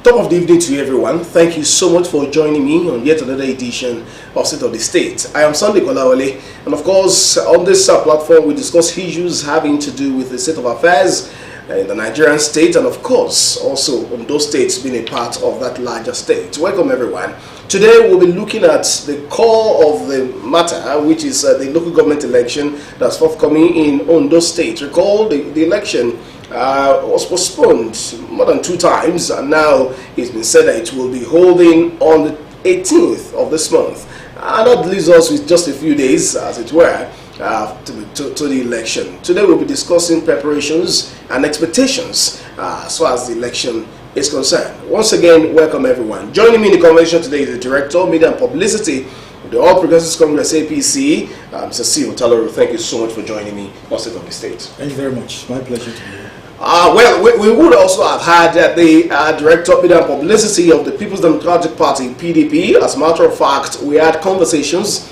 Top of the evening to you, everyone. Thank you so much for joining me on yet another edition of State of the State. I am Sunday Kolawole, and of course, on this platform, we discuss issues having to do with the state of affairs in the Nigerian state, and of course, also on those states being a part of that larger state. Welcome, everyone. Today, we'll be looking at the core of the matter, which is the local government election that's forthcoming in Ondo State. Recall the election was postponed more than 2 times, and now it's been said that it will be holding on the 18th of this month. And that leaves us with just a few days, as it were, to the election. Today we'll be discussing preparations and expectations as far as the election is concerned. Once again, welcome everyone. Joining me in the conversation today is the Director of Media and Publicity of the All Progressives Congress APC, Mr. C. Otaloro. Thank you so much for joining me on State of the State. Thank you very much. My pleasure to be here. Well, we would also have had the Director of Media and Publicity of the People's Democratic Party, PDP. As a matter of fact, we had conversations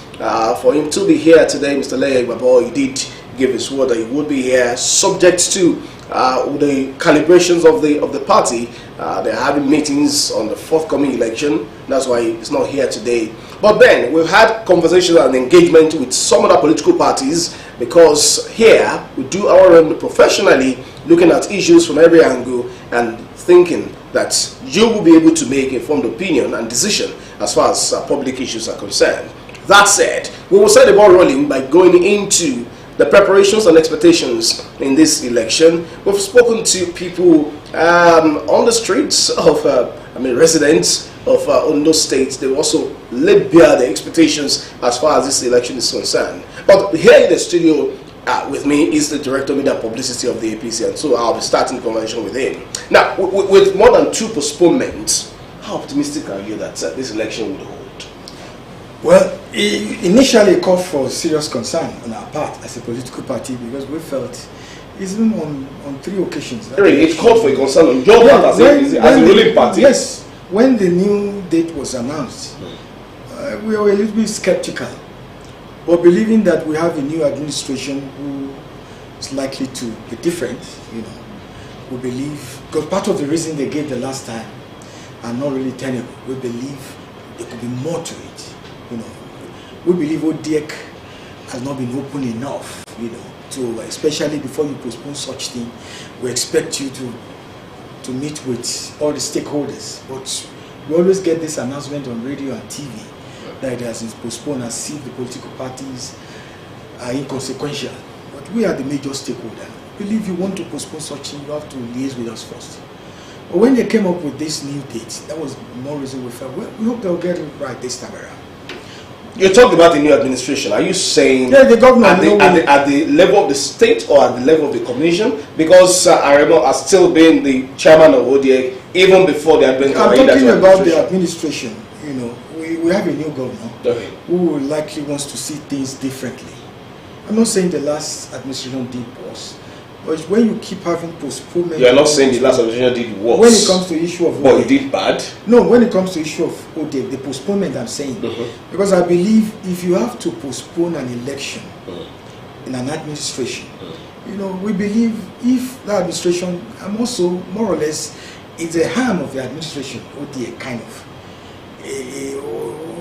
for him to be here today. Mr. Leye Gbabo, he did give his word that he would be here, subject to the calibrations of the party. They're having meetings on the forthcoming election. That's why he's not here today. But then we've had conversations and engagement with some other political parties, because here we do our own professionally, looking at issues from every angle and thinking that you will be able to make informed opinion and decision as far as public issues are concerned. That said, we will set the ball rolling by going into the preparations and expectations in this election. We've spoken to people on the streets of, residents of Ondo State. They also laid bare their expectations as far as this election is concerned. But here in the studio with me is the Director of Media and Publicity of the APC, and so I'll be starting the conversation with him. Now, with more than 2 postponements, how optimistic are you that this election would hold? Well, initially it called for serious concern on our part as a political party, because we felt, even on 3 occasions. Really, it called for a concern on your part as a ruling party? Yes. When the new date was announced, we were a little bit skeptical, but believing that we have a new administration who is likely to be different, we believe, because part of the reason they gave the last time are not really tenable. We believe there could be more to it. We believe ODEC has not been open enough, to, especially before you postpone such thing, we expect you to meet with all the stakeholders. But we always get this announcement on radio and TV that it has been postponed, as if the political parties are inconsequential. But we are the major stakeholder. Believe you want to postpone such thing, you have to liaise with us first. But when they came up with this new date, that was more reason we felt, well, we hope they'll get it right this time around. You talked about the new administration. Are you saying the government at the level of the state or at the level of the commission? Because Aremo has still been the chairman of ODEC even before the advent of I'm talking about the administration. We have a new governor who likely wants to see things differently. I'm not saying the last administration did worse, but when you keep having postponement... You are not saying the last administration did worse. When it comes to issue of ODEC, but it did bad? No, when it comes to issue of ODEC, the postponement I'm saying, because I believe if you have to postpone an election in an administration, we believe if the administration, and also more or less, it's a harm of the administration, ODEC kind of.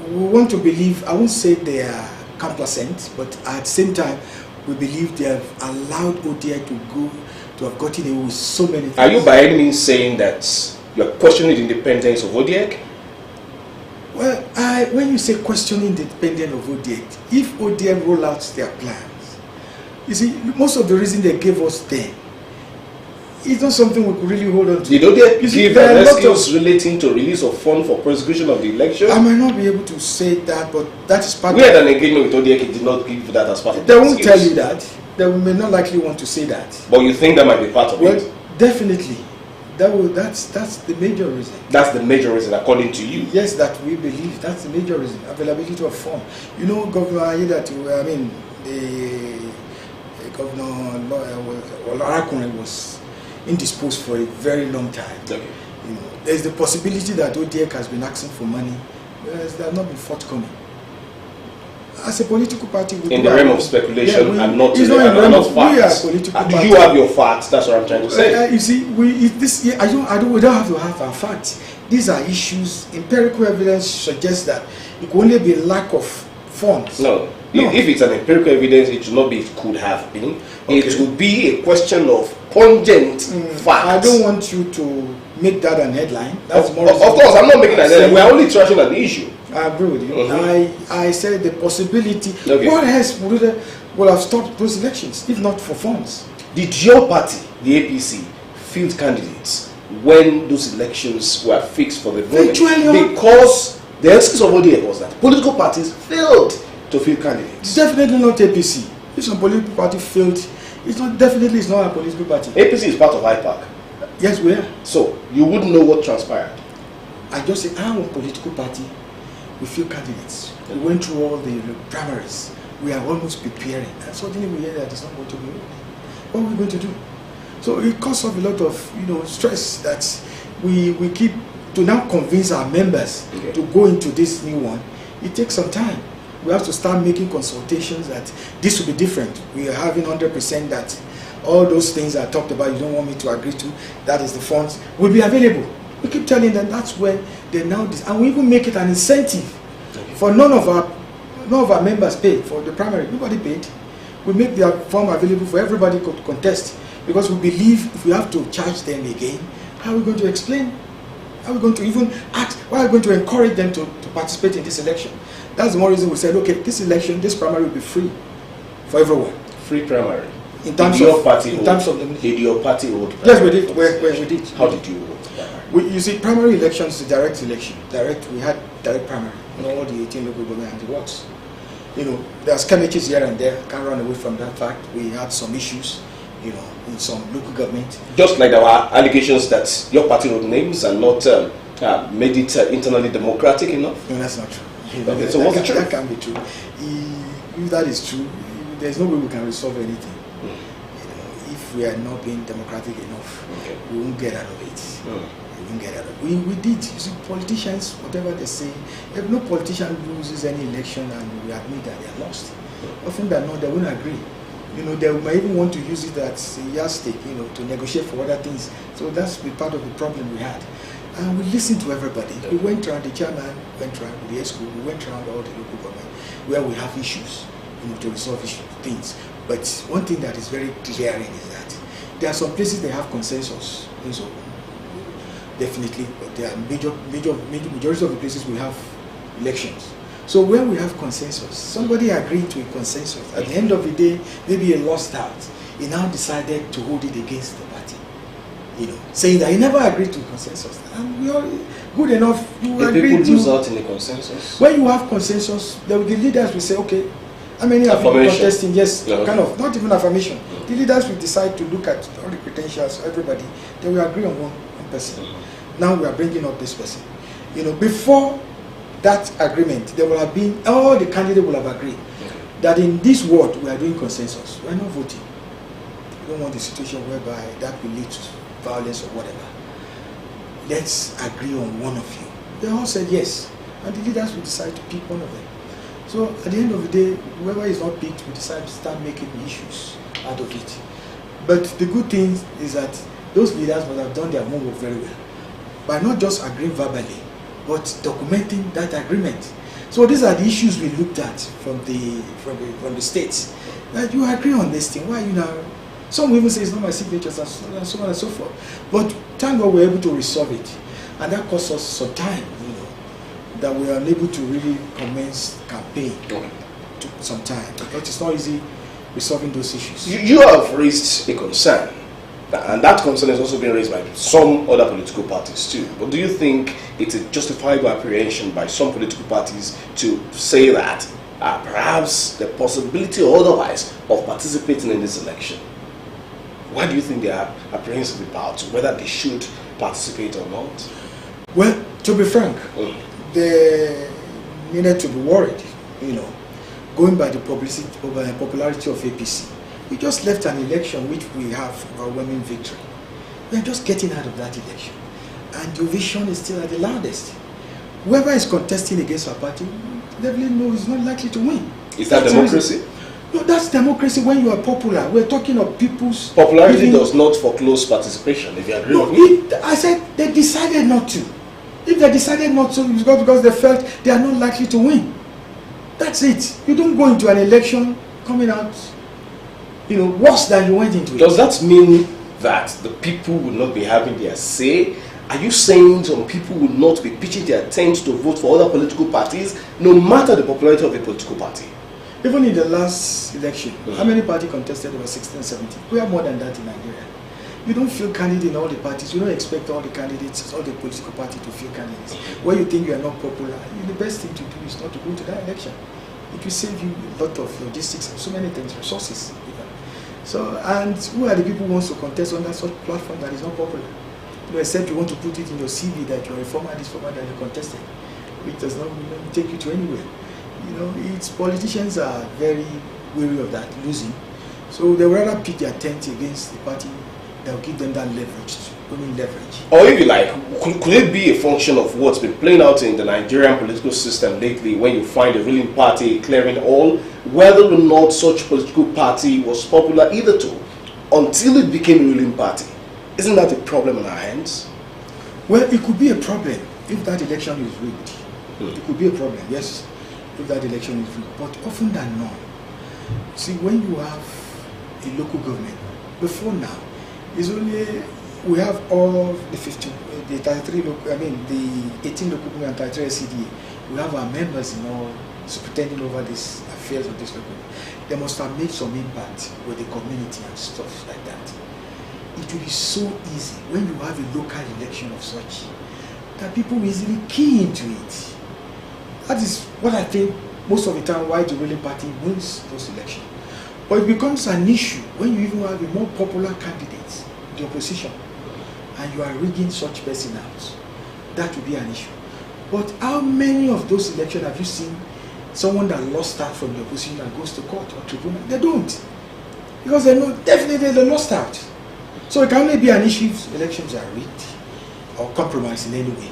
We want to believe, I won't say they are complacent, but at the same time, we believe they have allowed ODI to have gotten away with so many things. Are you by any means saying that you're questioning the independence of ODEC? Well, when you say questioning the independence of ODEC, if ODEC roll out their plans, you see, most of the reason they gave us then, it's not something we could really hold on to. Did ODEC give an excuse relating to release of funds for prosecution of the election? I might not be able to say that, but that is part of it. We had an engagement with ODEC, it did not give that as part of it. They won't tell you that. They may not likely want to say that. But you think that might be part of it? Definitely. That's the major reason. That's the major reason, according to you? Yes, that we believe. That's the major reason. Availability of funds. Governor, the Governor Osrc was indisposed for a very long time. Okay. There's the possibility that ODEC has been asking for money, whereas they have not been forthcoming. As a political party, in the realm of speculation and not facts. We are political party. Do you have your facts? That's what I'm trying to say. You see, we don't have to have our facts. These are issues. Empirical evidence suggests that it could only be lack of funds. No. If it's an empirical evidence, it should not be it could have been. Okay. It would be a question of pungent facts. I don't want you to make that an headline. That's of course, I'm not making an headline. We're only trashing an issue. I agree with you. I said the possibility. Okay. What else would have stopped those elections if not for funds? Did your party, the APC, field candidates when those elections were fixed for the moment? Because the excuse of ODF was that political parties failed to field candidates. Definitely not APC. If some political party failed, it's not a political party. APC is part of IPAC. Yes, we are. So you wouldn't know what transpired. I just say our political party, we field candidates. We went through all the primaries. We are almost preparing, and suddenly we hear that it's not going to be. What are we going to do? So it causes a lot of stress that we keep to now convince our members to go into this new one. It takes some time. We have to start making consultations that this will be different. We are having 100% that all those things I talked about, you don't want me to agree to, that is the funds, will be available. We keep telling them that's when they now, and we even make it an incentive for none of our members paid for the primary. Nobody paid. We make their form available for everybody to contest because we believe if we have to charge them again, how are we going to explain? How are we going to even ask? Why are we going to encourage them to participate in this election? That's the one reason we said, okay, this election, this primary will be free for everyone. Free primary. In terms did your party did your party hold? Yes, we did. We did. How did you hold? You see, primary elections is a direct election. We had direct primary in all the 18 local government and the wards. There's skirmishes here and there. Can't run away from that fact. We had some issues, in some local government. Just like there were allegations that your party wrote names and not made it internally democratic enough. No, that's not true. Okay, so what's the truth? That can be true. If that is true, there's no way we can resolve anything. If we are not being democratic enough, we won't get out of it. We won't get out of it. We did. You see, politicians, whatever they say, if no politician loses any election and we admit that they are lost, often than not, they won't agree. They might even want to use it as a yardstick, to negotiate for other things. So that's part of the problem we had. And we listened to everybody. We went around, the chairman went around with the school, we went around all the local government where we have issues, to resolve things. But one thing that is very glaring is that there are some places they have consensus. So definitely, but there are majority of the places we have elections. So where we have consensus, somebody agreed to a consensus. At the end of the day, maybe a lost out. He now decided to hold it against the party. Saying that he never agreed to consensus. And we all good enough. You agree. People lose out in the consensus. When you have consensus, the leaders will say, okay, how many have been contesting? Yes, kind of, not even affirmation. The leaders will decide to look at all the credentials, everybody. They will agree on one person. Now we are bringing up this person. Before that agreement, there will have been, all the candidates will have agreed that in this ward we are doing consensus. We are not voting. We don't want a situation whereby that will lead to violence or whatever. Let's agree on one of you. They all said yes, and the leaders will decide to pick one of them. So at the end of the day, whoever is not picked will decide to start making issues out of it. But the good thing is that those leaders must have done their homework very well by not just agreeing verbally, but documenting that agreement. So these are the issues we looked at from the states. That you agree on this thing. Why some even say it's not my signature, and so on and so forth. But thank God we're able to resolve it, and that cost us some time. That we are unable to really commence campaign. Took some time because it's not easy resolving those issues. You have raised a concern, and that concern has also been raised by some other political parties too. But do you think it's a justifiable apprehension by some political parties to say that perhaps the possibility or otherwise of participating in this election? Why do you think they are apprehensive about whether they should participate or not? Well, to be frank, they needed to be worried, going by the popularity of APC. We just left an election which we have overwhelming victory. We are just getting out of that election. And the ovation is still at the loudest. whoever is contesting against our party, definitely know is not likely to win. Is that democracy? No, that's democracy when you are popular. We're talking of people's... Popularity does not foreclose participation, if you agree with me. I said they decided not to. If they decided not to, it's because they felt they are not likely to win. That's it. You don't go into an election coming out, worse than you went into it. Does that mean that the people will not be having their say? Are you saying some people will not be pitching their tents to vote for other political parties, no matter the popularity of a political party? Even in the last election, how many parties contested? Over 16, 17. We have more than that in Nigeria. You don't feel candidate in all the parties. You don't expect all the candidates, all the political parties to feel candidates. When you think you are not popular, the best thing to do is not to go to that election. It will save you a lot of logistics and so many things, resources. So, and who are the people who wants to contest on that sort of platform that is not popular? Except you want to put it in your CV that you're a former, this former, that you contested, which does not take you to anywhere. It's politicians are very wary of that, losing. So they would rather pick their tent against the party that will give them that leverage. Or if you like, could it be a function of what's been playing out in the Nigerian political system lately, when you find a ruling party clearing all, whether or not such political party was popular either to, until it became a ruling party? Isn't that a problem on our hands? Well, it could be a problem if that election is rigged. It could be a problem, yes, if that election is rigged. But often than not, see, when you have a local government, before now, it's only, we have all the 15, the 33 local, the 18 local government and 33 SCDA. We have our members, superintending over these affairs of this local. They must have made some impact with the community and stuff like that. It will be so easy when you have a local election of such that people will easily key into it. That is what I think most of the time why the ruling party wins those elections. But it becomes an issue when you even have a more popular candidate, the opposition, and you are rigging such person out. That will be an issue. But how many of those elections have you seen someone that lost out from the opposition and goes to court or tribunal? They don't. Because they know definitely they lost out. So it can only be an issue if elections are rigged or compromised in any way.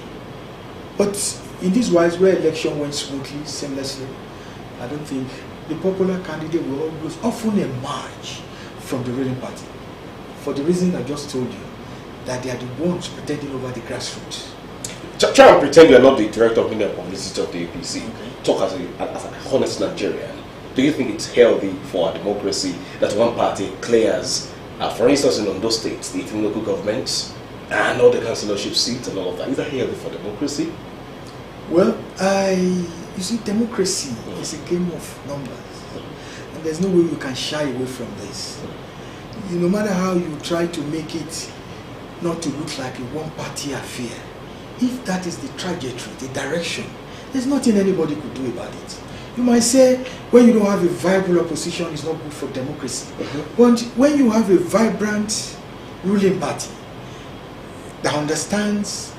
But in this wise, where election went smoothly, seamlessly, I don't think the popular candidate will always often emerge from the ruling party. For the reason I just told you, that they are the ones pretending over the grassroots. Try and pretend you are not the director of media publicity of the APC. Okay. Talk as an honest Nigerian. Do you think it's healthy for our democracy that one party clears, for instance, in Ondo State, the 18 local governments and all the councillorship seats and all of that? Is that healthy for democracy? Well, you see, democracy is a game of numbers, and there's no way you can shy away from this. No matter how you try to make it not to look like a one-party affair, if that is the trajectory, the direction, there's nothing anybody could do about it. You might say, when you don't have a viable opposition, it's not good for democracy. But when you have a vibrant ruling party that understands,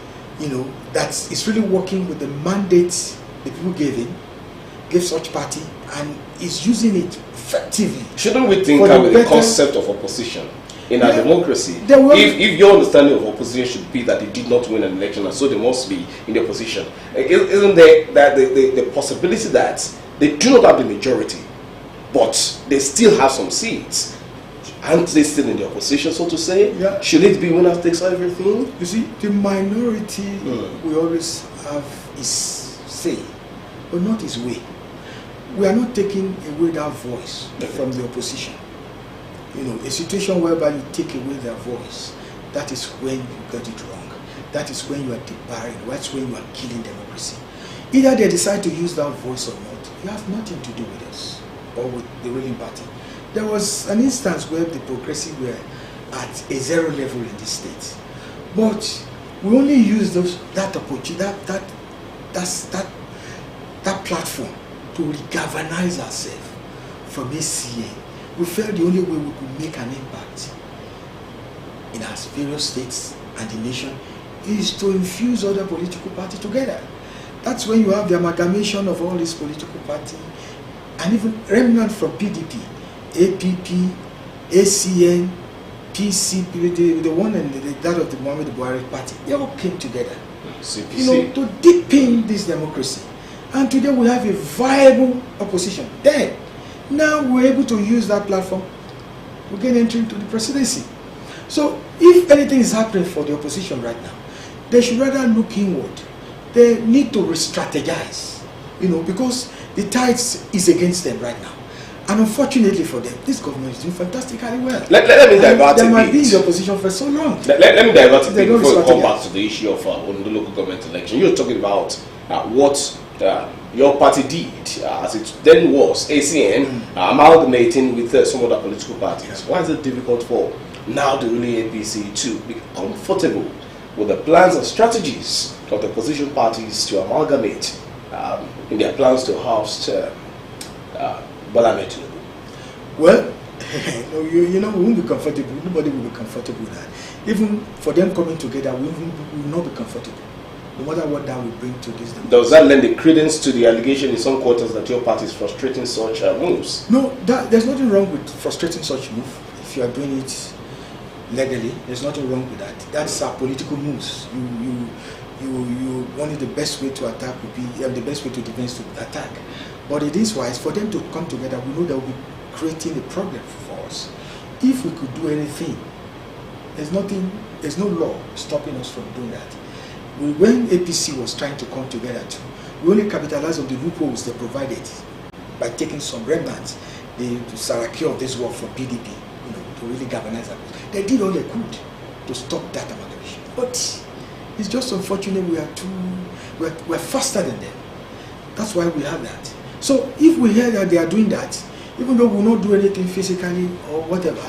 that is really working with the mandate the people gave such party, and is using it effectively. Shouldn't we think about the concept of opposition in our democracy? If your understanding of opposition should be that they did not win an election and so they must be in the opposition, isn't there that the possibility that they do not have the majority, but they still have some seats? Aren't they still in the opposition, so to say? Yeah. Should it be winner takes everything? You see, the minority we always have his say, but not his way. We are not taking away that voice from the opposition. A situation whereby you take away their voice, that is when you got it wrong. That is when you are debarring, that's when you are killing democracy. Either they decide to use that voice or not, you have nothing to do with us or with the ruling party. There was an instance where the progressive were at a zero level in this state, but we only used that opportunity, that platform to galvanize ourselves from ACN. We felt the only way we could make an impact in our various states and the nation is to infuse other political parties together. That's when you have the amalgamation of all these political parties, and even remnant from PDP, APP, ACN, PCP, the one and that of the Muhammad Buhari party. They all came together CPC. To deepen this democracy. And today we have a viable opposition. Then, now we're able to use that platform to gain entry into the presidency. So, if anything is happening for the opposition right now, they should rather look inward. They need to re-strategize, because the tides is against them right now. And unfortunately for them, this government is doing fantastically well. Let me divert They a might be in bit. the opposition for so long. Let me divert a They bit don't before we come strategize. back to the issue of the local government election. You're talking about what your party did, as it then was, ACN, amalgamating with some other political parties. Why is it difficult for now the ruling APC to be comfortable with the plans and strategies of the opposition parties to amalgamate in their plans to oust Bola Ahmed Tinubu? Well, we won't be comfortable. Nobody will be comfortable with that. Even for them coming together, we will not be comfortable. No matter what that will bring to this. Does that lend the credence to the allegation in some quarters that your party is frustrating such moves? No, there's nothing wrong with frustrating such move. If you are doing it legally, there's nothing wrong with that. That's our political moves. You wanted the best way to attack would be the best way to defend to attack. But it is wise for them to come together. We know that will be creating a problem for us. If we could do anything, there's no law stopping us from doing that. When APC was trying to come together too, we only capitalized on the loopholes they provided by taking some remnants, the Saraki of this work from PDP, to really galvanize that. They did all they could to stop that amalgamation. But it's just unfortunate we're faster than them. That's why we have that. So if we hear that they are doing that, even though we will not do anything physically or whatever,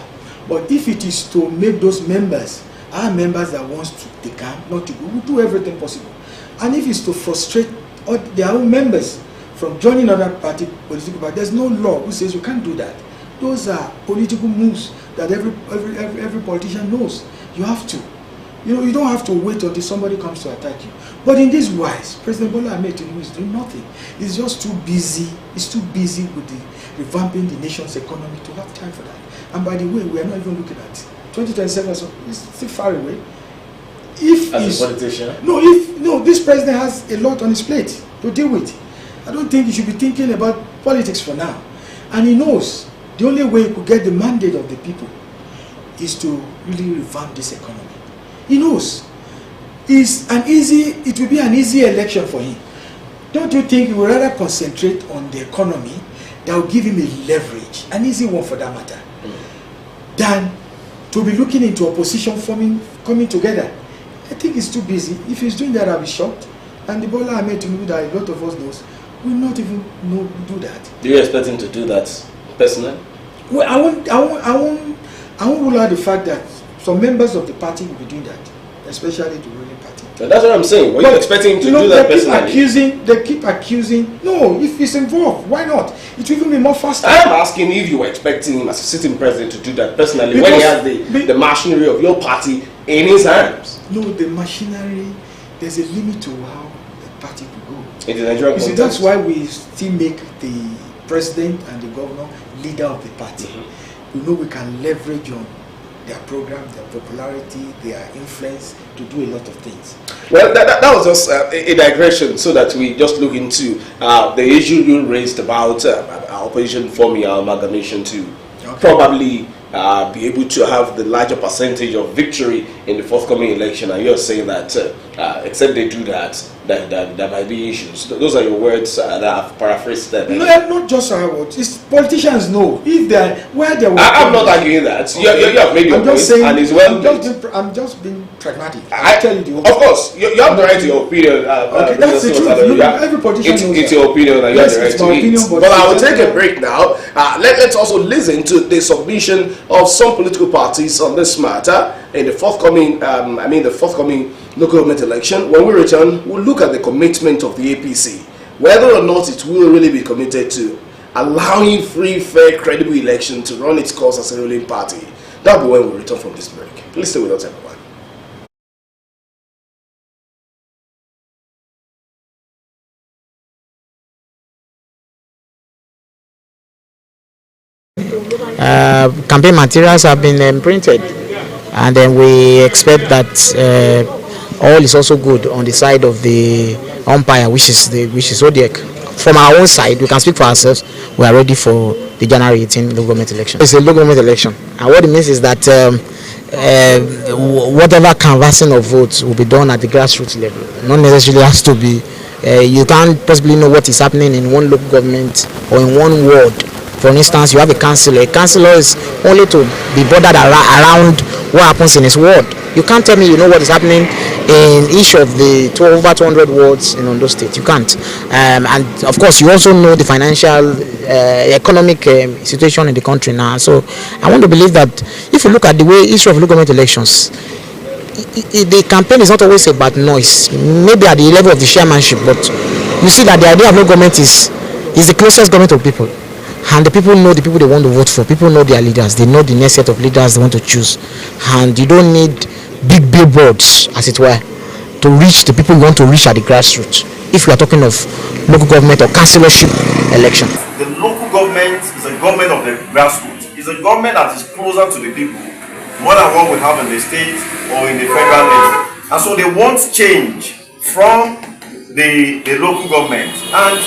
but if it is to make those members, our members that wants to take up, not to go, we will do everything possible. And if it's to frustrate their own members from joining other political party, there's no law who says you can't do that. Those are political moves that every politician knows. You have to. You don't have to wait until somebody comes to attack you. But in this wise, President Bola Ahmed Tinubu is doing nothing. He's just too busy. He's too busy with revamping the nation's economy to have time for that. And by the way, we are not even looking at 2027, so it's still far away. As a politician? No, this president has a lot on his plate to deal with. I don't think he should be thinking about politics for now. And he knows the only way he could get the mandate of the people is to really revamp this economy. He knows. It will be an easy election for him. Don't you think he would rather concentrate on the economy that will give him a leverage, an easy one for that matter, than to be looking into opposition coming together? I think he's too busy. If he's doing that, I'll be shocked. And the Bola Ahmed Tinubu that a lot of us knows will not even do that. Do you expect him to do that personally? Well, I won't rule out the fact that some members of the party will be doing that, especially the ruling party. So that's what I'm saying. Were you expecting him to do that personally? They keep accusing. No, if he's involved, why not? It will even be more faster. I'm asking if you were expecting him as a sitting president to do that personally when he has the machinery of your party in his hands. No, the machinery, there's a limit to how the party could go. In the Nigerian context. That's why we still make the president and the governor leader of the party. We know we can leverage on their program, their popularity, their influence to do a lot of things. Well, that was just a digression so that we just look into the issue you raised about our opposition forming our amalgamation to probably be able to have the larger percentage of victory in the forthcoming election. And you're saying that except they do that, there might be issues. Those are your words that I've paraphrased them. No, not just our words. It's politicians know if they're where they were. I'm not arguing that. Okay. You have made your point, and it's well. I'm just being pragmatic. I tell you the of course, you have the right to your opinion. Okay, that's the truth. Every politician knows it's your opinion, and you have the right to it. But I will take a break now. Let's also listen to the submission of some political parties on this matter in the forthcoming. The forthcoming local government election. When we return, we'll look at the commitment of the APC, whether or not it will really be committed to allowing free, fair, credible election to run its course as a ruling party. That'll be when we return from this break. Please stay with us, everyone. Campaign materials have been printed, and then we expect that all is also good on the side of the umpire, which is ODEC. From our own side, we can speak for ourselves. We are ready for the January 18 local government election. It's a local government election, and what it means is that whatever canvassing of votes will be done at the grassroots level. Not necessarily has to be. You can't possibly know what is happening in one local government or in one ward. For instance, you have a councillor. A councillor is only to be bothered around what happens in his ward. You can't tell me you know what is happening in each of the over 200 wards in Ondo State. You can't. And of course, you also know the financial, economic situation in the country now. So I want to believe that if you look at the way issue of local government elections, the campaign is not always about noise. Maybe at the level of the chairmanship, but you see that the idea of local government is the closest government to people. And the people know the people they want to vote for. People know their leaders. They know the next set of leaders they want to choose. And you don't need big billboards, as it were, to reach the people you want to reach at the grassroots. If we are talking of local government or councillorship election. The local government is a government of the grassroots. It's a government that is closer to the people, more than what we have in the state or in the federal level. And so they want change from the local government. And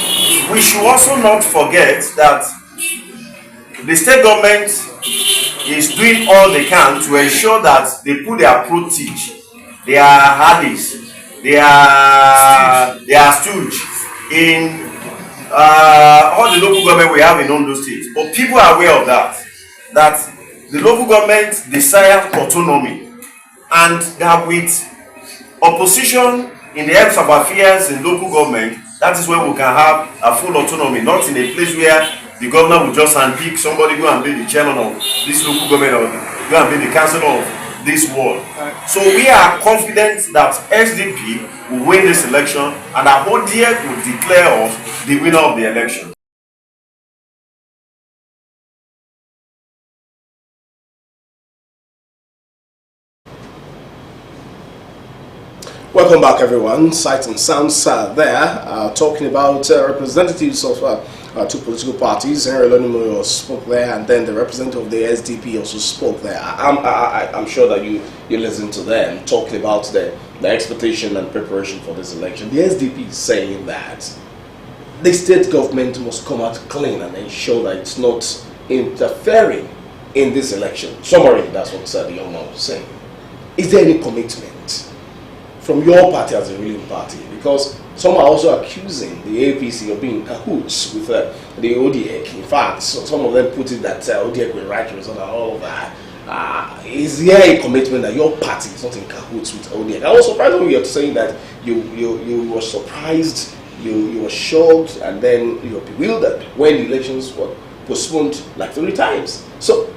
we should also not forget that the state government is doing all they can to ensure that they put their proteage, their hardies, their stooge in all the local government we have in Ondo State. But people are aware of that the local government desires autonomy, and that with opposition in the heads of affairs in local government, that is where we can have a full autonomy, not in a place where the governor will just handpick somebody go and be the chairman of this local government or go and be the councillor of this ward. So we are confident that SDP will win this election and that ODEC will declare us the winner of the election. Welcome back, everyone. Sight and sounds there, talking about representatives of two political parties. Henry Lonimo spoke there, and then the representative of the SDP also spoke there. I'm sure that you listened to them talking about the expectation and preparation for this election. The SDP is saying that the state government must come out clean and ensure that it's not interfering in this election. Summary, that's what the young man was saying. Is there any commitment from your party as a ruling party? Because some are also accusing the APC of being in cahoots with the ODEC. In fact, some of them put it that ODEC will write results and all of that. Is there a commitment that your party is not in cahoots with ODEC? I was surprised when you were saying that you were surprised, you were shocked, and then you were bewildered when the elections were postponed like 3 times. So,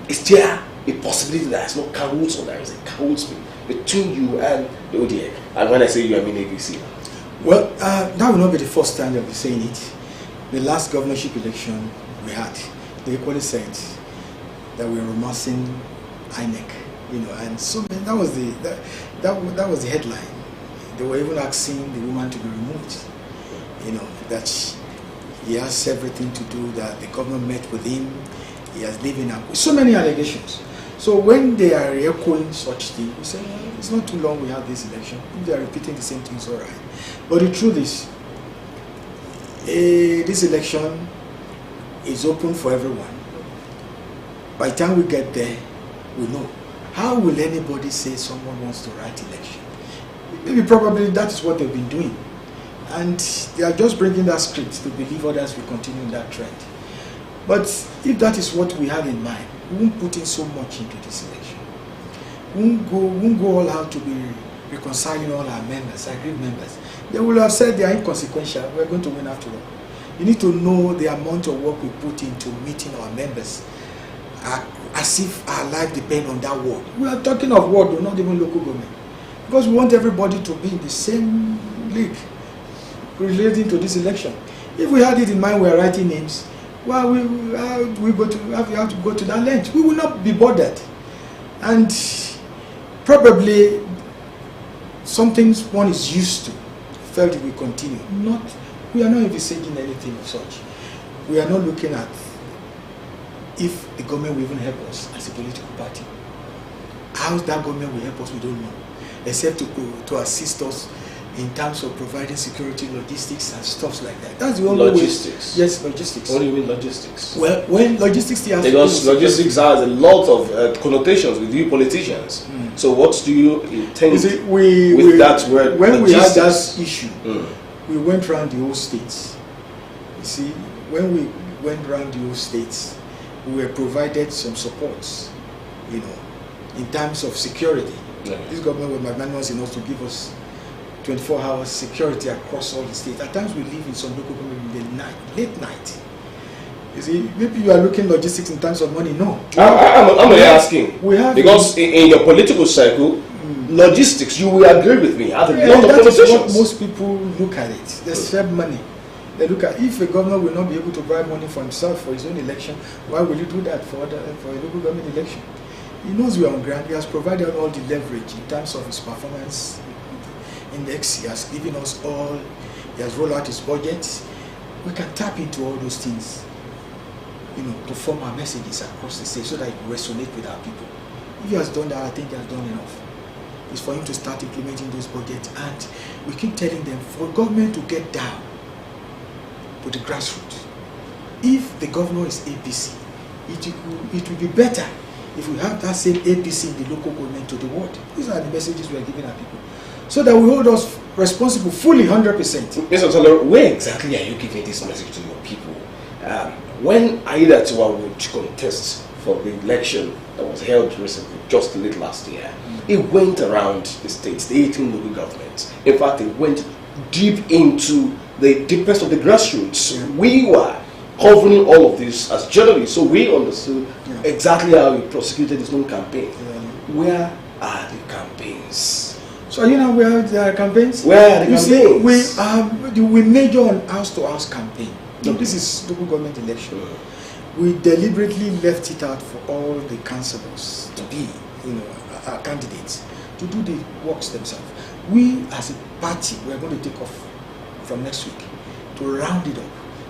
is there a possibility that there's no cahoots, or there is a cahoots between you and the ODEC? And when I say you, I mean APC. Well, that will not be the first time they'll be saying it. The last governorship election we had, they equally said that we were romancing INEC, and so that was the headline. They were even asking the woman to be removed, that he has everything to do, that the government met with him, he has lived in a, so many allegations. So when they are echoing such things, we say, well, it's not too long we have this election. If they are repeating the same things, all right. But the truth is, this election is open for everyone. By the time we get there, we know. How will anybody say someone wants to write election? Maybe probably that is what they've been doing. And they are just bringing that script to believe others will continue in that trend. But if that is what we have in mind, we won't put in so much into this election. We won't go all out to be reconciling all our members, agreed members. They will have said they are inconsequential. We're going to win after all. You need to know the amount of work we put into meeting our members, as if our life depends on that word. We are talking of word, not even local government, because we want everybody to be in the same league relating to this election. If we had it in mind, we are writing names. Well, we have to go to that length. We will not be bothered, and probably something one is used to felt it will continue. We are not envisaging anything of such. We are not looking at if the government will even help us as a political party. How that government will help us, we don't know. except to assist us in terms of providing security, logistics, and stuff like that. That's the only logistics. Way. Yes, logistics. What do you mean logistics? Well, when logistics, because logistics has a lot of connotations with you politicians. So what do you intend with that word? When logistics? we had that issue, we went around the whole states. You see, when we went around the whole states, we were provided some supports, you know, in terms of security. Yeah. This government was magnanimous enough to give us 24 hours security across all the states. At times we live in some local government in the night, late night. You see, maybe you are looking logistics in terms of money. No. I'm only asking. Because in your political cycle, logistics, you will agree with me. I think a lot of that is what politicians. most people look at it. They save money. They look at if a governor will not be able to provide money for himself for his own election, why will you do that for a local government election? He knows we are on ground. He has provided all the leverage in terms of his performance index. He has given us all. He has rolled out his budget. We can tap into all those things, you know, to form our messages across the state so that it will resonate with our people. If he has done that, I think he has done enough. It's for him to start implementing those budgets, and we keep telling them for government to get down to the grassroots. If the governor is APC, it will be better if we have that same APC in the local government to the world. These are the messages we are giving our people, so that we hold us responsible fully 100%. Mr. Taylor, where exactly are you giving this message to your people? When Aida Tiwa would contest for the election that was held recently, just late last year, it went around the states, the 18 local governments. In fact, it went deep into the deepest of the grassroots. Yeah. We were covering all of this as journalists, so we understood exactly how he prosecuted his own campaign. Where are the campaigns? So you know where the campaigns? Where are the campaigns? We major on house-to-house campaign. No, this is local government election. We deliberately left it out for all the councillors to be, you know, our candidates to do the works themselves. We as a party, we are going to take off from next week to round it up,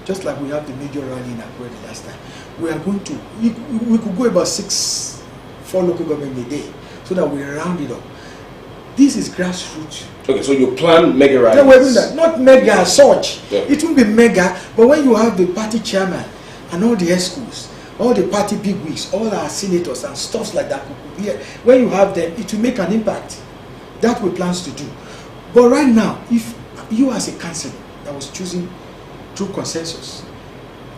just like we have the major rally in Akure the last time. We are going to, we could go about 4 local government a day, so that we round it up. This is grassroots. Okay, so you plan mega rallies? No, we're doing that. Not mega as such. Yeah. It won't be mega, but when you have the party chairman and all the schools, all the party bigwigs, all our senators and stuff like that, when you have them, it will make an impact. That we plans to do. But right now, if you as a councillor that was choosing through consensus,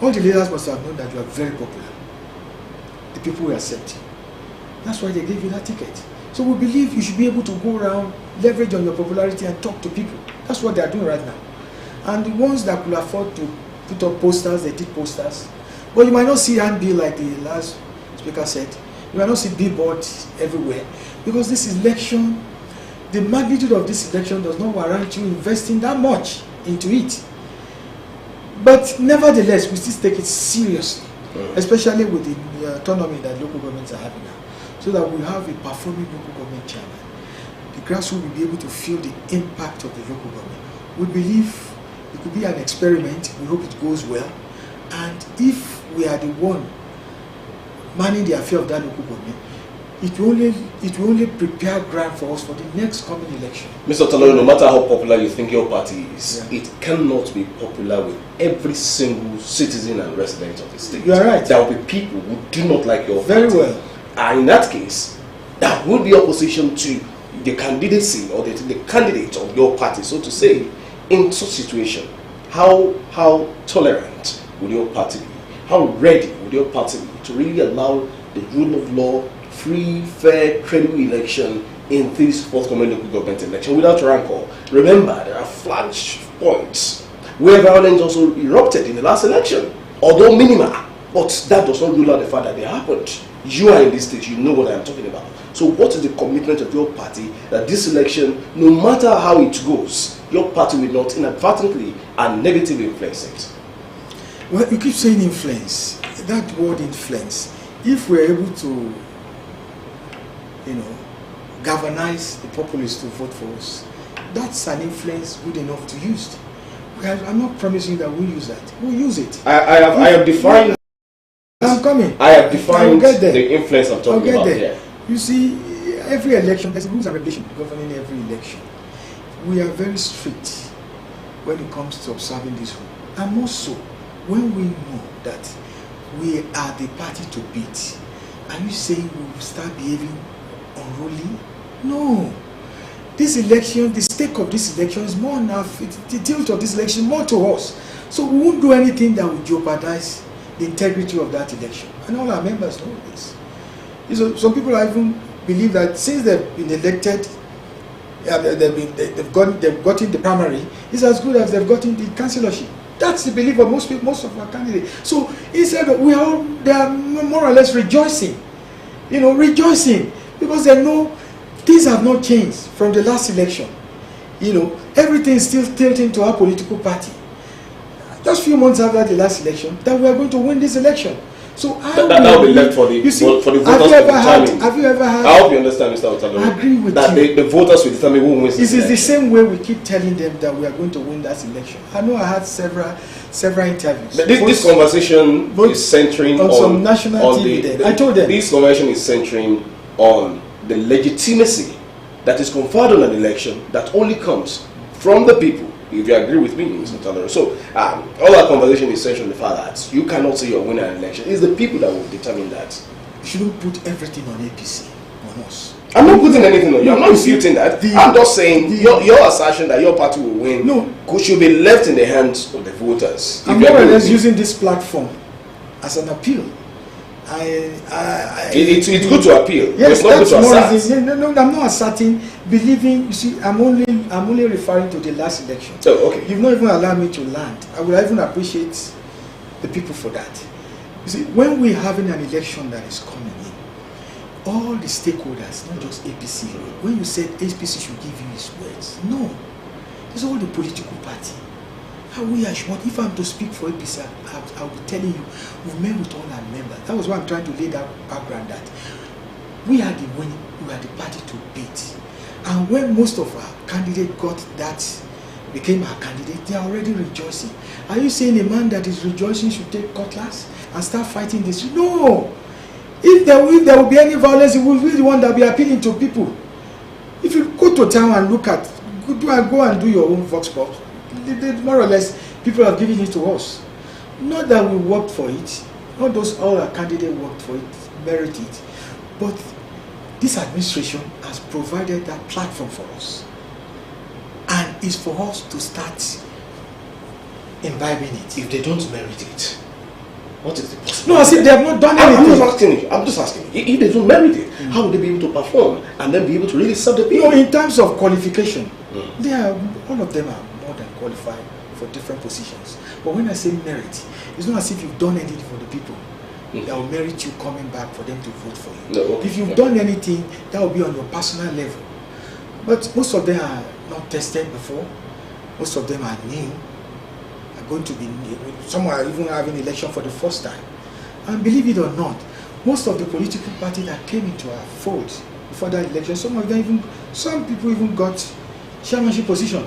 all the leaders must have known that you are very popular. The people will accept you. That's why they gave you that ticket. So we believe you should be able to go around, leverage on your popularity and talk to people. That's what they are doing right now. And the ones that could afford to put up posters, they did posters. But you might not see handbill like the last speaker said. You might not see billboards everywhere. Because this election, the magnitude of this election does not warrant you investing that much into it. But nevertheless, we still take it seriously, especially with the autonomy that local governments are having now, so that we have a performing local government chairman. The grassroots will be able to feel the impact of the local government. We believe it could be an experiment. We hope it goes well. And if we are the one manning the affair of that local government, it will only prepare ground for us for the next coming election. Mr. Talon, no matter how popular you think your party is, it cannot be popular with every single citizen and resident of the state. You are right. There will be people who do not like your Very party. well. And in that case, that will be opposition to the candidacy or the candidate of your party, so to say. In such situation, how tolerant would your party be? How ready would your party be to really allow the rule of law, free, fair, credible election in this forthcoming local government election without rancor? Remember, there are flash points where violence also erupted in the last election, although minimal, but that does not rule out the fact that they happened. You are in this state, you know what I am talking about. So what is the commitment of your party that this election, no matter how it goes, your party will not inadvertently and negatively influence it? Well, you keep saying influence. That word influence, if we're able to, you know, galvanize the populace to vote for us, that's an influence good enough to use. I'm not promising that we'll use that. We'll use it. I have defined. I'm coming. I have defined the influence I'm talking about here. You see, every election, there's rules and regulations governing every election. We are very strict when it comes to observing this rule. And more so, when we know that we are the party to beat, are you saying we will start behaving unruly? No. This election, the stake of this election is more enough, the tilt of this election is more to us. So we won't do anything that will jeopardize the integrity of that election. And all our members know this. So some people even believe that since they've been elected, they've gotten the primary, it's as good as they've gotten the councillorship. That's the belief of most people, most of our candidates. So instead, they are more or less rejoicing, rejoicing because they know things have not changed from the last election. Everything is still tilting to our political party. Just a few months after the last election, that we are going to win this election. So that will be left for the voters to determine. Have you ever had? I hope you understand, Mr. Otalo. I agree with that you. The voters will determine who wins. This is the same way we keep telling them that we are going to win that election. I know I had several interviews. But this conversation is centering on some national TV. I told them this conversation is centering on the legitimacy that is conferred on an election that only comes from the people. If you agree with me, Mr. Otalo. So all our conversation is centered on the fact that you cannot say you're winning an election. It's the people that will determine that. You shouldn't put everything on APC, on us. I'm not putting anything on you. I'm not disputing that. I'm just saying your assertion that your party will win should be left in the hands of the voters. I'm more or less using this platform as an appeal. It's good to appeal. Yes, it's not good to assert. No, I'm not asserting. Believing, you see, I'm only referring to the last election. So okay, you've not even allowed me to land. I would even appreciate the people for that. You see, when we're having an election that is coming in, all the stakeholders, not just APC. When you said APC should give you his words, no, it's all the political party. If I'm to speak for APC, I'll be telling you, we've met with all our members. That was why I'm trying to lay that background that we are the party to beat. And when most of our candidates became our candidate, they are already rejoicing. Are you saying a man that is rejoicing should take cutlass and start fighting this? No! If there will be any violence, it will be the one that will be appealing to people. If you go to town and look at, go and do your own vox pop, more or less, people have given it to us. Not that we worked for it, not all our candidates worked for it, merit it, but this administration has provided that platform for us, and it's for us to start imbibing it. If they don't merit it, what is the possibility? No, I said they have not done anything. I'm just asking. If they don't merit it, how will they be able to perform and then be able to really serve the people? In terms of qualification, all of them are more than qualified for different positions. But when I say merit, it's not as if you've done anything for the people that will merit you coming back for them to vote for you. No, okay. If you've done anything, that will be on your personal level. But most of them are not tested before. Most of them are new. Are going to be new. Some are even having election for the first time. And believe it or not, most of the political parties that came into our fold before that election, some people even got chairmanship position,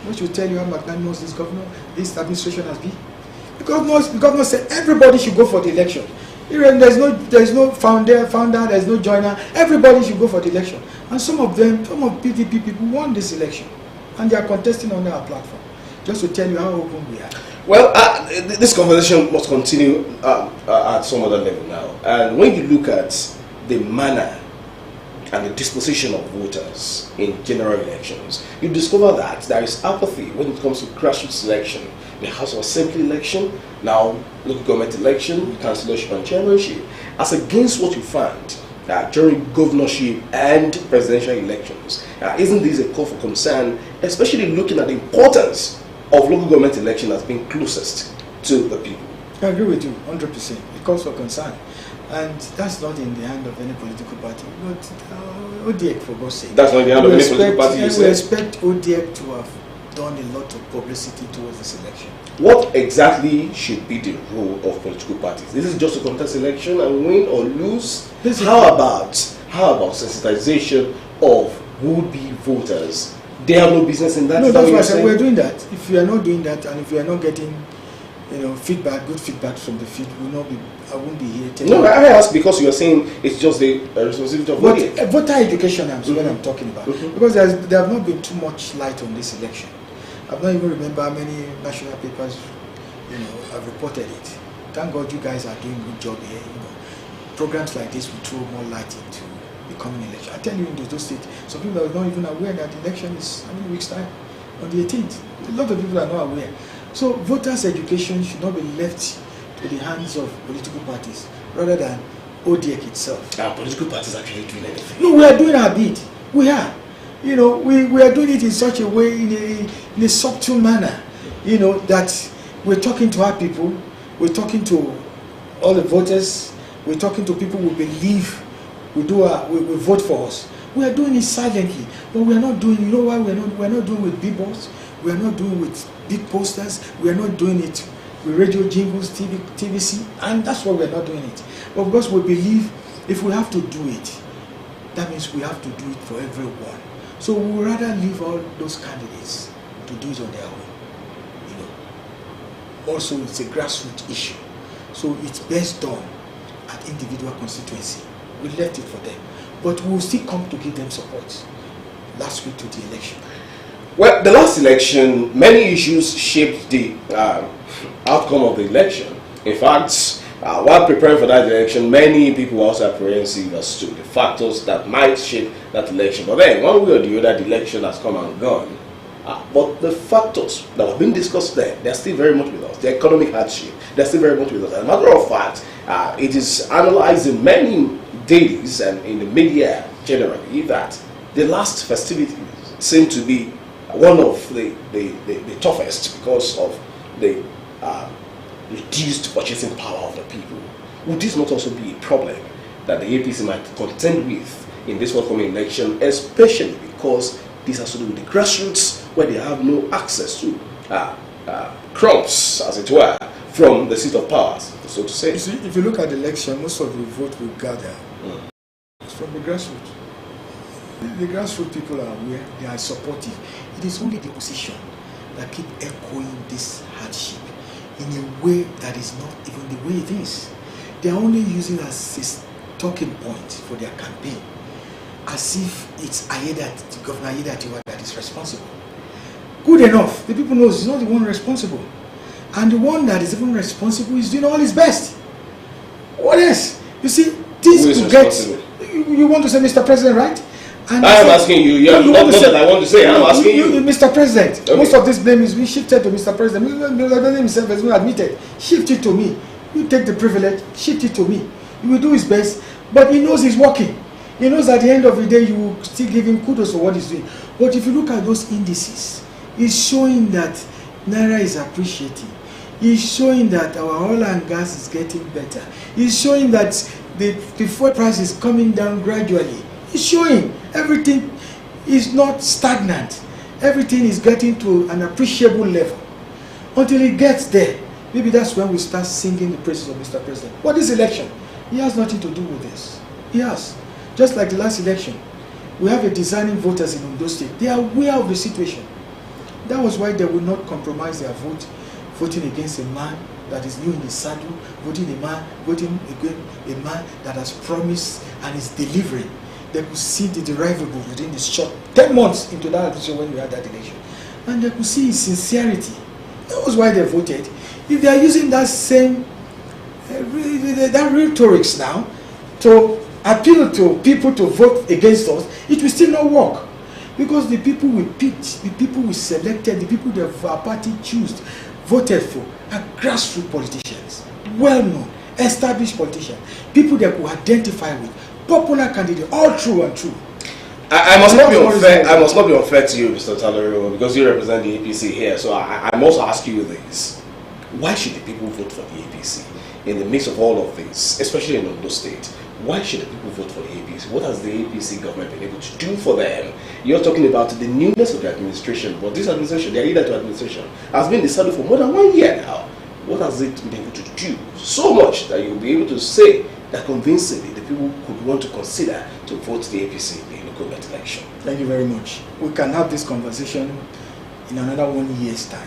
which will tell you how magnanimous this administration has been. Because the governor said everybody should go for the election. There's no founder, there's no joiner. Everybody should go for the election. And some of PDP people won this election, and they are contesting on our platform. Just to tell you how open we are. Well, this conversation must continue at some other level now. And when you look at the manner and the disposition of voters in general elections, you discover that there is apathy when it comes to grassroots election, the House of Assembly election, now local government election, councillorship and chairmanship, as against what you find during governorship and presidential elections. Isn't this a call for concern, especially looking at the importance of local government election as being closest to the people? I agree with you 100%. It calls for concern. And that's not in the hand of any political party. But ODEC, for God's sake. That's not in the hand of any political party, you say? We expect ODEC to have done a lot of publicity towards this election. What exactly should be the role of political parties? This is just a contest election and win or lose? How about sensitization of would-be voters? They have no business in that. No, that's why I said we're doing that. If you are not doing that, and if you are not getting feedback, good feedback from the field will not be. I won't be here. No, I ask because you are saying it's just the responsibility of voter education. What I'm talking about, because there have not been too much light on this election. I've not even remember how many national papers, have reported it. Thank God you guys are doing a good job here. Programs like this will throw more light into the coming election. I tell you, in those states, some people are not even aware that the election is how many weeks time? On the 18th. A lot of people are not aware. So voters' education should not be left to the hands of political parties rather than ODEC itself. Are political parties actually doing anything? No, we are doing our bit. We are. We are doing it in such a way, in a subtle manner, that we're talking to our people, we're talking to all the voters, we're talking to people who believe we vote for us. We are doing it silently, but we are not doing. You know why we're not doing with billboards? We are not doing with big posters. We are not doing it with radio jingles, TVC, and that's why we are not doing it. But because we believe if we have to do it, that means we have to do it for everyone. So we would rather leave all those candidates to do it on their own. Also, it's a grassroots issue, so it's best done at individual constituency. We left it for them, but we will still come to give them support. Last week to the election. Well, the last election, many issues shaped the outcome of the election. In fact, while preparing for that election, many people were also apprehensive as to the factors that might shape that election. But then, one way or the other, the election has come and gone. But the factors that have been discussed there, they're still very much with us. The economic hardship, they're still very much with us. As a matter of fact, it is analyzed in many dailies and in the media generally that the last festivities seem to be one of the toughest because of the reduced purchasing power of the people. Would this not also be a problem that the APC might contend with in this forthcoming election, especially because this has to do with the grassroots where they have no access to crumbs, as it were, from the seat of power, so to say? You see, if you look at the election, most of the vote we gather is from the grassroots. The grassroots people are aware, they are supportive. It is only the opposition that keep echoing this hardship in a way that is not even the way it is. They are only using it as a talking point for their campaign, as if it's Governor Ayedatiwa that is responsible. Good enough, the people know he's not the one responsible. And the one that is even responsible is doing all his best. What else? You see, this to get... You want to say Mr. President, right? And I am asking you, not that I want to say, I'm asking you. Mr. President, okay. Most of this blame is being shifted to Mr. President. Mr. President himself has been admitted. Shift it to me. You take the privilege, shift it to me. He will do his best, but he knows he's working. He knows at the end of the day you will still give him kudos for what he's doing. But if you look at those indices, it's showing that Naira is appreciating. It's showing that our oil and gas is getting better. It's showing that the fuel price is coming down gradually. It's showing everything is not stagnant. Everything is getting to an appreciable level. Until it gets there, maybe that's when we start singing the praises of Mr. President. But this election, he has nothing to do with this. He has. Just like the last election, we have a discerning voters in Ondo State. They are aware of the situation. That was why they will not compromise their vote, voting against a man that is new in the saddle, voting against a man that has promised and is delivering. They could see the derivable within this short 10 months into that election when we had that election. And they could see his sincerity. That was why they voted. If they are using that same rhetorics now to appeal to people to vote against us, it will still not work. Because the people we picked, the people we selected, the people that our party chose, voted for are grassroots politicians, well-known, established politicians, people that we identify with, popular candidates, all true and true. I must not be unfair. I must not be unfair to you, Mr. Talero, because you represent the APC here. So I must ask you this: why should the people vote for the APC in the midst of all of this, especially in Ondo State? Why should the people vote for the APC? What has the APC government been able to do for them? You're talking about the newness of the administration, but this administration, the leader to administration, has been in the saddle for more than 1 year now. What has it been able to do so much that you'll be able to say that convincingly the people could want to consider to vote the APC in the local government election? Thank you very much. We can have this conversation in another 1 year's time.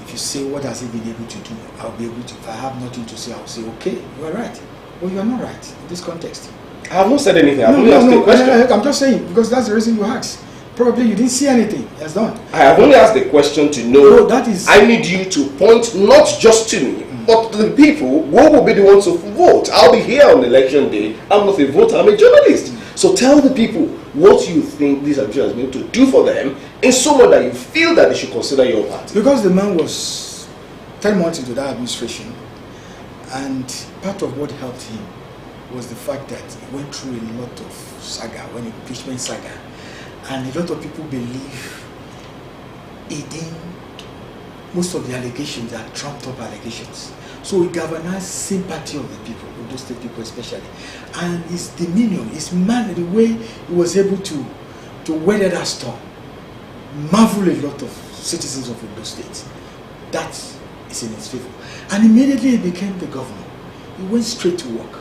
If you say, what has he been able to do? I'll be able to. If I have nothing to say, I'll say, okay, you are right. Or you are not right in this context. I have not said anything. I've only asked a question. I'm just saying, because that's the reason you asked. Probably you didn't see anything he has done. I have only asked the question to know. No, that is. I need you to point not just to me, but to the people who will be the ones to vote. I'll be here on election day. I'm not a voter, I'm a journalist. So tell the people what you think this administration has been able to do for them in so much that you feel that they should consider your party. Because the man was 10 months into that administration, and part of what helped him was the fact that he went through a lot of saga, when impeachment saga, and a lot of people believe he didn't. Most of the allegations are trumped up allegations. So he galvanized sympathy of the people, of those state people especially. And his demeanor, his manner, the way he was able to weather that storm, marvel a lot of citizens of those states. That is in his favor. And immediately he became the governor. He went straight to work.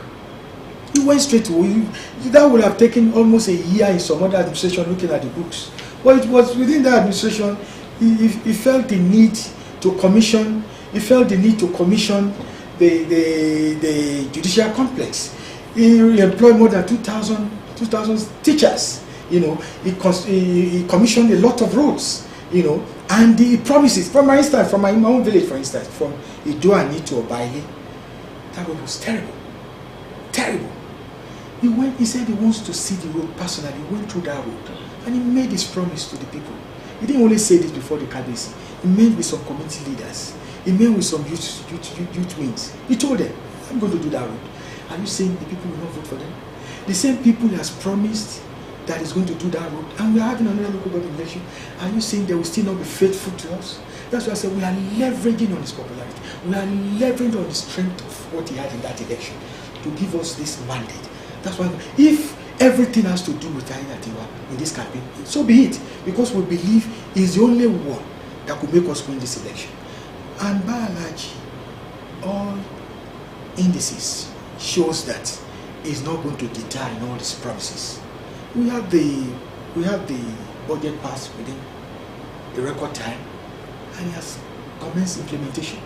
He went straight to work. That would have taken almost a year in some other administration looking at the books. But it was within that administration, he felt the need to commission. He felt the need to commission the judicial complex. He employed more than 2,000 teachers. You know, he commissioned a lot of roads. You know, and the promises. From my instance, from my own village, for instance, from Idoani to Obaile, that road was terrible, terrible. He said he wants to see the road personally. He went through that road, and he made his promise to the people. He didn't only say this before the KBC. He met with some community leaders. He met with some youth wings. He told them, I'm going to do that road. Are you saying the people will not vote for them? The same people he has promised that is going to do that road, and we are having another local government election. Are you saying they will still not be faithful to us? That's why I said we are leveraging on his popularity. We are leveraging on the strength of what he had in that election to give us this mandate. That's why if everything has to do with Aina Tiwa in this campaign, so be it, because we believe he's the only one that could make us win this election. And by and large, all indices shows that he's not going to deter in all his promises. We have the budget passed within the record time, and he has commenced implementation.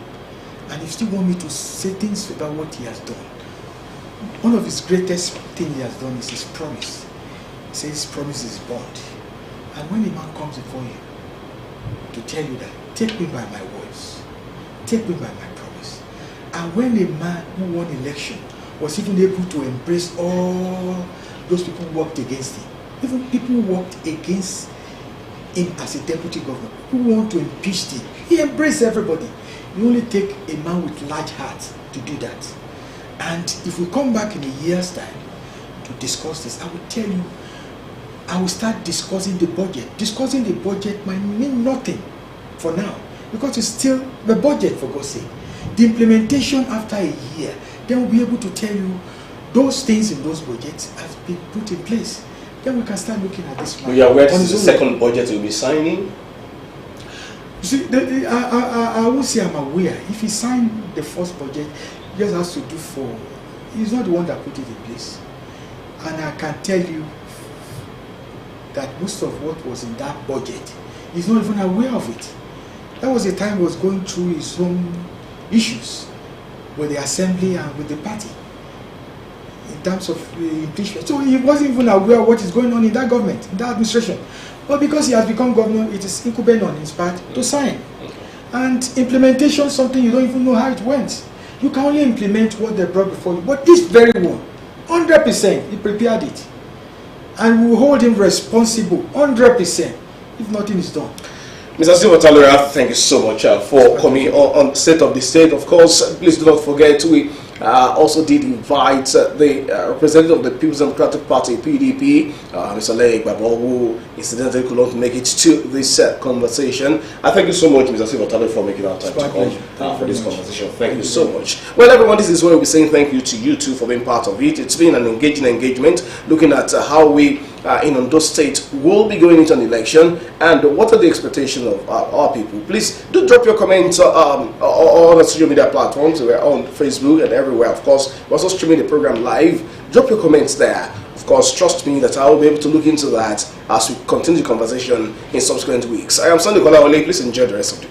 And if you still want me to say things about what he has done, one of his greatest things he has done is his promise. He says his promise is bond. And when a man comes before you to tell you that, take me by my words, take me by my promise. And when a man who won election was even able to embrace all those people who worked against him, even people who worked against him as a deputy governor, who want to impeach him, he embraced everybody. You only take a man with large heart to do that. And if we come back in a year's time to discuss this, I will tell you, I will start discussing the budget. Discussing the budget might mean nothing for now, because it's still the budget, for God's sake. The implementation after a year, then we'll be able to tell you those things in those budgets have been put in place. Then we can start looking at this one. We are aware this is the second budget you'll be signing. You see, I would say I'm aware. If he signed the first budget, he just has to do for. He's not the one that put it in place. And I can tell you that most of what was in that budget, he's not even aware of it. That was the time he was going through his own issues with the assembly and with the party in terms of impeachment. So he wasn't even aware of what is going on in that government, in that administration. But because he has become governor, it is incumbent on his part to sign. And implementation, something you don't even know how it went. You can only implement what they brought before you. But this very one, 100%, he prepared it. And we will hold him responsible, 100%, if nothing is done. Mr. Silva Talora, thank you so much for coming on State of the State. Of course, please do not forget we also did invite the representative of the People's Democratic Party, PDP, Mr. Lei Babo, who incidentally could not make it to this conversation. I thank you so much, Mr. Silva Talora, for making our time to come for this conversation. Thank you so much. Well, everyone, this is where we'll be saying thank you to you too for being part of it. It's been an engaging engagement, looking at how we in Ondo State will be going into an election and what are the expectations of our people. Please do drop your comments on the social media platforms. We're on Facebook and everywhere. Of course, we're also streaming the program live. Drop your comments there. Of course, trust me that I will be able to look into that as we continue the conversation in subsequent weeks. I am Sunday Kolawole. Please enjoy the rest of the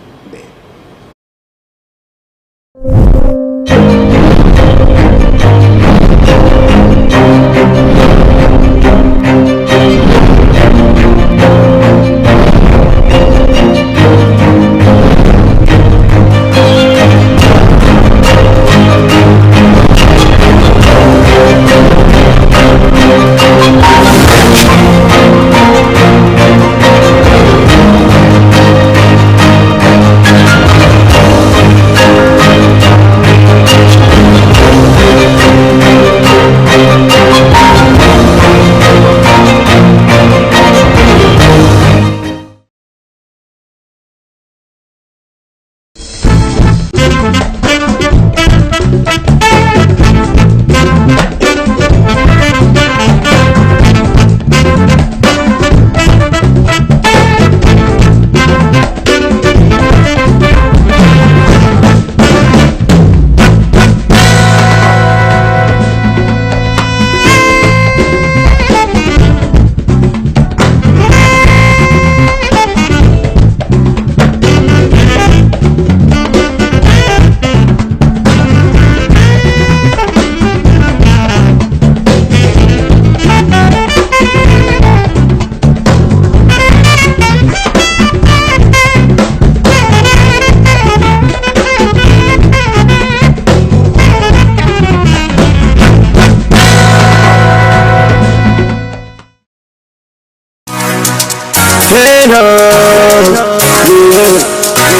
Hey, no,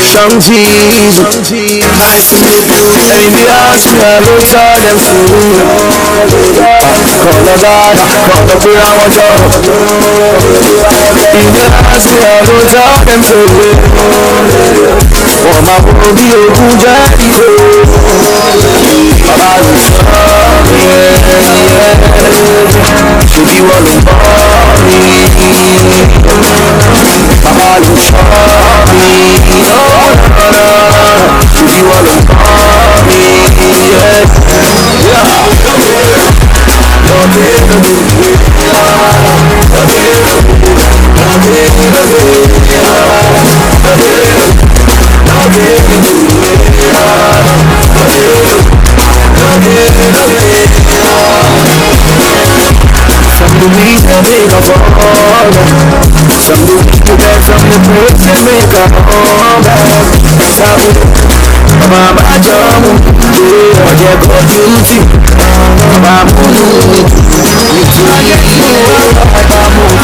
Shang-Chi, nice to meet you. And if you ask me, I will tell them to call the God, call the prayer, I want to. If you ask me, I will tell them to oh, my baby, oh, Daddy, Baba, you saw me, should be all about me. Baba, you saw me, no, should be all about me, yes, some do we make a fall, some do we get from the place and make a home. That's how we Mama Jamu, I get good beauty. Mama Mulu, it's like a move,